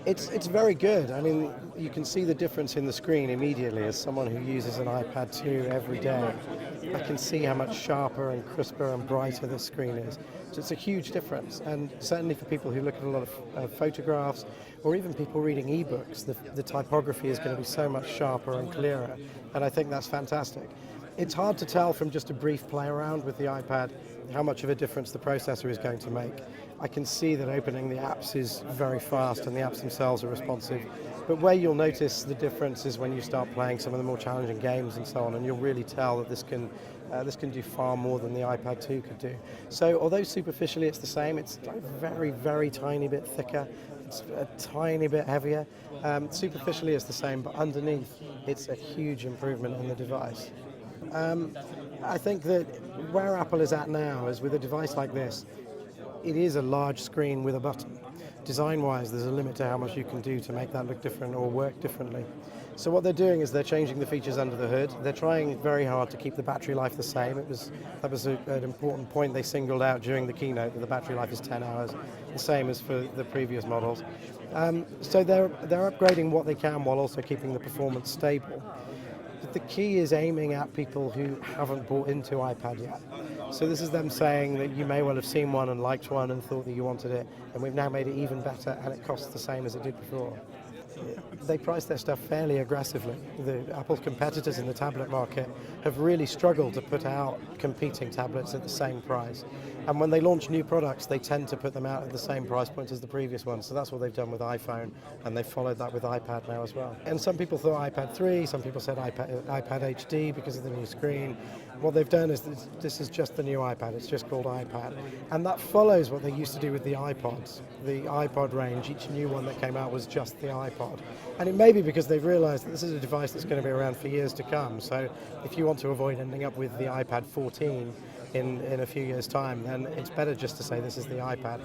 It's very good. I mean, you can see the difference in the screen immediately. As someone who uses an iPad 2 every day, I can see how much sharper and crisper and brighter the screen is. So it's a huge difference. And certainly for people who look at a lot of photographs, or even people reading ebooks, the typography is going to be so much sharper and clearer. And I think that's fantastic. It's hard to tell from just a brief play around with the iPad how much of a difference the processor is going to make. I can see that opening the apps is very fast and the apps themselves are responsive. But where you'll notice the difference is when you start playing some of the more challenging games and so on, and you'll really tell that this can do far more than the iPad 2 could do. So although superficially it's the same, it's a very, very tiny bit thicker, it's a tiny bit heavier. Superficially it's the same, but underneath it's a huge improvement on the device. I think that where Apple is at now is with a device like this, it is a large screen with a button. Design-wise, there's a limit to how much you can do to make that look different or work differently. So what they're doing is they're changing the features under the hood. They're trying very hard to keep the battery life the same. That was an important point they singled out during the keynote, that the battery life is 10 hours, the same as for the previous models. So they're upgrading what they can while also keeping the performance stable. But the key is aiming at people who haven't bought into iPad yet. So this is them saying that you may well have seen one and liked one and thought that you wanted it, and we've now made it even better and it costs the same as it did before. They price their stuff fairly aggressively. Apple's competitors in the tablet market have really struggled to put out competing tablets at the same price. And when they launch new products, they tend to put them out at the same price point as the previous ones. So that's what they've done with iPhone, and they've followed that with iPad now as well. And some people thought iPad 3, some people said iPad HD because of the new screen. What they've done is this is just the new iPad. It's just called iPad. And that follows what they used to do with the iPods. The iPod range, each new one that came out was just the iPod. And it may be because they've realized that this is a device that's going to be around for years to come. So if you want to avoid ending up with the iPad 14 in a few years' time, then it's better just to say this is the iPad.